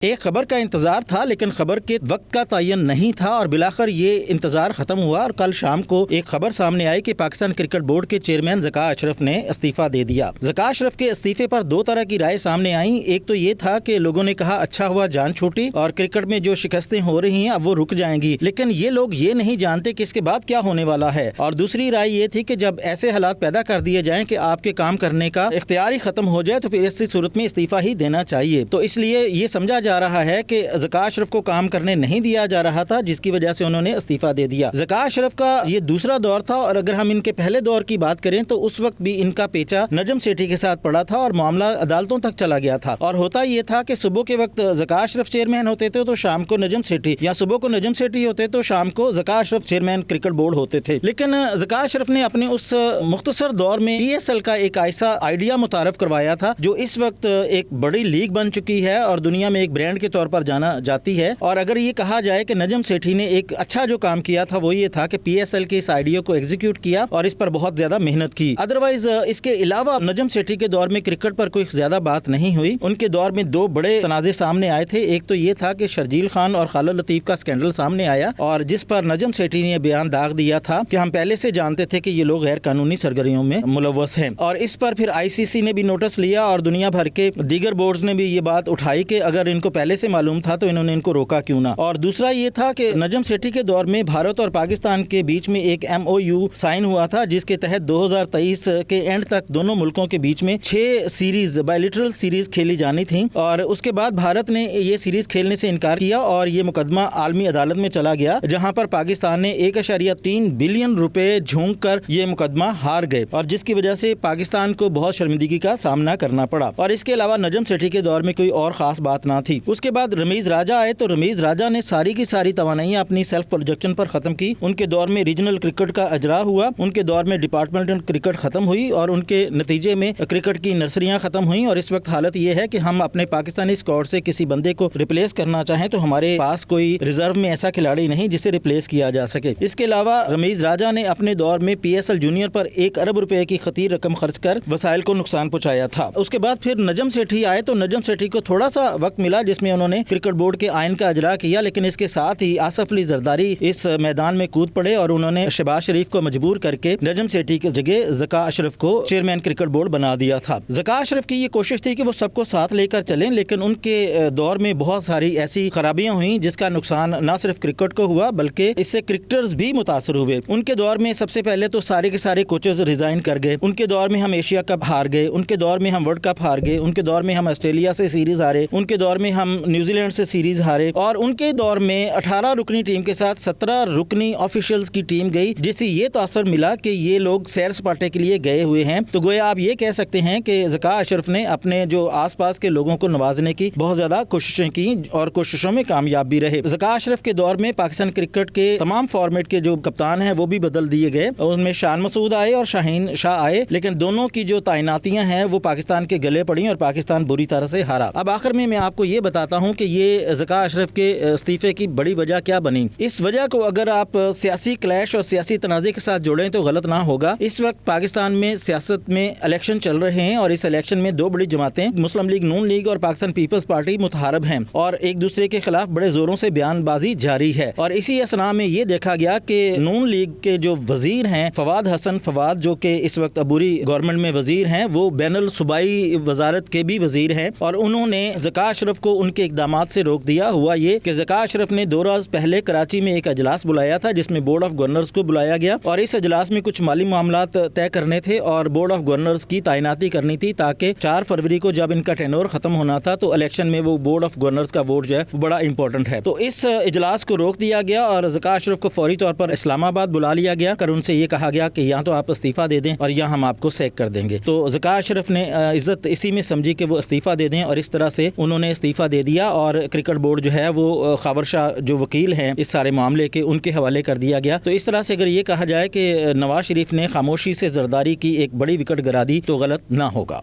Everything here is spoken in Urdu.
ایک خبر کا انتظار تھا لیکن خبر کے وقت کا تعین نہیں تھا اور بالآخر یہ انتظار ختم ہوا اور کل شام کو ایک خبر سامنے آئی کہ پاکستان کرکٹ بورڈ کے چیئرمین ذکا اشرف نے استعفیٰ دے دیا۔ ذکا اشرف کے استعفے پر دو طرح کی رائے سامنے آئیں۔ ایک تو یہ تھا کہ لوگوں نے کہا اچھا ہوا جان چھوٹی اور کرکٹ میں جو شکستیں ہو رہی ہیں اب وہ رک جائیں گی، لیکن یہ لوگ یہ نہیں جانتے کہ اس کے بعد کیا ہونے والا ہے۔ اور دوسری رائے یہ تھی کہ جب ایسے حالات پیدا کر دیے جائیں کہ آپ کے کام کرنے کا اختیار ہی ختم ہو جائے تو پھر اس صورت میں استعفیٰ ہی دینا چاہیے۔ تو اس لیے یہ سمجھا جا رہا ہے کہ ذکا اشرف کو کام کرنے نہیں دیا جا رہا تھا، جس کی وجہ سے انہوں نے استعفیٰ دے دیا۔ ذکا اشرف کا یہ دوسرا دور تھا اور اگر ہم ان کے پہلے دور کی بات کریں تو اس وقت بھی ان کا پیچا نجم سیٹھی کے ساتھ پڑا تھا اور معاملہ عدالتوں تک چلا گیا تھا۔ اور ہوتا یہ تھا کہ صبح کے وقت ذکا اشرف چیئرمین ہوتے تھے تو شام کو نجم سیٹھی، یا صبح کو نجم سیٹھی ہوتے تو شام کو ذکا اشرف چیئرمین کرکٹ بورڈ ہوتے تھے۔ لیکن ذکا اشرف نے اپنے اس مختصر دور میں پی ایس ایل کا ایک ایسا آئیڈیا متعارف کروایا تھا جو اس وقت ایک بڑی لیگ بن چکی ہے اور دنیا میں ایک برانڈ کے طور پر جانا جاتی ہے۔ اور اگر یہ کہا جائے کہ نجم سیٹھی نے ایک اچھا جو کام کیا تھا وہ یہ تھا کہ پی ایس ایل کے اس آئیڈیا کو ایگزیکیوٹ کیا اور اس پر بہت زیادہ محنت کی۔ ادروائز اس کے علاوہ نجم سیٹھی کے دور میں کرکٹ پر کوئی زیادہ بات نہیں ہوئی۔ ان کے دور میں دو بڑے تنازع سامنے آئے تھے۔ ایک تو یہ تھا کہ شرجیل خان اور خالد لطیف کا اسکینڈل سامنے آیا اور جس پر نجم سیٹھی نے بیان داغ دیا تھا کہ ہم پہلے سے جانتے تھے کہ یہ لوگ غیر قانونی سرگرمیوں میں ملوث ہیں، اور اس پر پھر آئی سی سی نے بھی نوٹس لیا اور دنیا بھر کے دیگر بورڈز نے بھی یہ بات اٹھائی کہ اگر ان کو پہلے سے معلوم تھا تو انہوں نے ان کو روکا کیوں نہ۔ اور دوسرا یہ تھا کہ نجم سیٹھی کے دور میں بھارت اور پاکستان کے بیچ میں ایک ایم او یو سائن ہوا تھا جس کے تحت 2023 کے اینڈ تک دونوں ملکوں کے بیچ میں 6 سیریز بائیلیٹرل سیریز کھیلی جانی تھیں، اور اس کے بعد بھارت نے یہ سیریز کھیلنے سے انکار کیا اور یہ مقدمہ عالمی عدالت میں چلا گیا جہاں پر پاکستان نے 1.3 بلین روپے جھونک کر یہ مقدمہ ہار گئے، اور جس کی وجہ سے پاکستان کو بہت شرمندگی کا سامنا کرنا پڑا۔ اور اس کے علاوہ نجم سیٹھی کے دور میں کوئی اور خاص بات نہ تھی۔ اس کے بعد رمیز راجہ آئے تو رمیز راجہ نے ساری کی ساری توانائیاں اپنی سیلف پروجیکشن پر ختم کی۔ ان کے دور میں ریجنل کرکٹ کا اجرا ہوا، ان کے دور میں ڈپارٹمنٹل کرکٹ ختم ہوئی اور ان کے نتیجے میں کرکٹ کی نرسریاں ختم ہوئیں، اور اس وقت حالت یہ ہے کہ ہم اپنے پاکستانی اسکواڈ سے کسی بندے کو ریپلیس کرنا چاہیں تو ہمارے پاس کوئی ریزرو میں ایسا کھلاڑی نہیں جسے ریپلیس کیا جا سکے۔ اس کے علاوہ رمیز راجہ نے اپنے دور میں پی ایس ایل جونیئر پر 1 ارب روپے کی خطیر رقم خرچ کر وسائل کو نقصان پہنچایا تھا۔ اس کے بعد پھر نجم سیٹھی آئے تو نجم سیٹھی کو تھوڑا سا وقت ملا جس میں انہوں نے کرکٹ بورڈ کے آئین کا اجرا کیا، لیکن اس کے ساتھ ہی آصف علی زرداری اس میدان میں کود پڑے اور انہوں نے شہباز شریف کو مجبور کر کے نجم سیٹھی کی جگہ ذکا اشرف کو چیئرمین کرکٹ بورڈ بنا دیا تھا۔ ذکا اشرف کی یہ کوشش تھی کہ وہ سب کو ساتھ لے کر چلیں، لیکن ان کے دور میں بہت ساری ایسی خرابیاں ہوئیں جس کا نقصان نہ صرف کرکٹ کو ہوا بلکہ اس سے کرکٹرز بھی متاثر ہوئے۔ ان کے دور میں سب سے پہلے تو سارے کے سارے کوچز ریزائن کر گئے۔ ان کے دور میں ہم ایشیا کپ ہار گئے، ان کے دور میں ہم ورلڈ کپ ہار گئے، ان کے دور میں ہم آسٹریلیا سے سیریز ہارے، ان کے دور میں ہم نیوزی لینڈ سے سیریز ہارے، اور ان کے دور میں 18 رکنی ٹیم کے ساتھ 17 رکنی آفیشلز کی ٹیم گئی جس سے یہ تاثر ملا کہ یہ لوگ سیر سپاٹے کے لیے گئے ہوئے ہیں۔ تو گویا آپ یہ کہہ سکتے ہیں کہ ذکا اشرف نے اپنے جو آس پاس کے لوگوں کو نوازنے کی بہت زیادہ کوششیں کی اور کوششوں میں کامیاب بھی رہے۔ ذکا اشرف کے دور میں پاکستان کرکٹ کے تمام فارمیٹ کے جو کپتان ہیں وہ بھی بدل دیے گئے، ان میں شان مسعود آئے اور شاہین شاہ آئے، لیکن دونوں کی جو تعیناتیاں ہیں وہ پاکستان کے گلے پڑیں اور پاکستان بری طرح سے ہارا۔ اب آخر میں آپ کو یہ بتاتا ہوں کہ یہ ذکا اشرف کے استعفے کی بڑی وجہ کیا بنی۔ اس وجہ کو اگر آپ سیاسی کلیش اور سیاسی تنازع کے ساتھ جوڑیں تو غلط نہ ہوگا۔ اس وقت پاکستان میں سیاست میں الیکشن چل رہے ہیں اور اس الیکشن میں دو بڑی جماعتیں مسلم لیگ نون لیگ اور پاکستان پیپلز پارٹی متحارب ہیں اور ایک دوسرے کے خلاف بڑے زوروں سے بیان بازی جاری ہے۔ اور اسی اسنا میں یہ دیکھا گیا کہ نون لیگ کے جو وزیر ہیں فواد حسن فواد، جو کہ اس وقت عبوری گورنمنٹ میں وزیر ہیں، وہ بین الصوبائی وزارت کے بھی وزیر ہیں، اور انہوں نے ذکا اشرف کو ان کے اقدامات سے روک دیا۔ ہوا یہ کہ ذکا اشرف نے 2 روز پہلے کراچی میں ایک اجلاس بلایا تھا جس میں بورڈ آف گورنرز کو بلایا گیا، اور اس اجلاس میں کچھ مالی معاملات طے کرنے تھے اور بورڈ آف گورنرز کی تعیناتی کرنی تھی تاکہ 4 فروری کو جب ان کا ٹینور ختم ہونا تھا تو الیکشن میں وہ بورڈ آف گورنرز کا ووٹ جو ہے بڑا امپورٹنٹ ہے۔ تو اس اجلاس کو روک دیا گیا اور ذکا اشرف کو فوری طور پر اسلام آباد بلا لیا گیا کر ان سے یہ کہا گیا کہ یا تو آپ استعفیٰ دے دیں اور یا ہم آپ کو سیک کر دیں گے۔ تو ذکا اشرف نے عزت اسی میں سمجھی کہ وہ استعفیٰ دے دیں اور اس طرح سے انہوں نے استعفیٰ دے دیا، اور کرکٹ بورڈ جو ہے وہ خاور شاہ جو وکیل ہیں اس سارے معاملے کے ان کے حوالے کر دیا گیا۔ تو اس طرح سے اگر یہ کہا جائے کہ نواز شریف نے خاموشی سے زرداری کی ایک بڑی وکٹ گرا دی تو غلط نہ ہوگا۔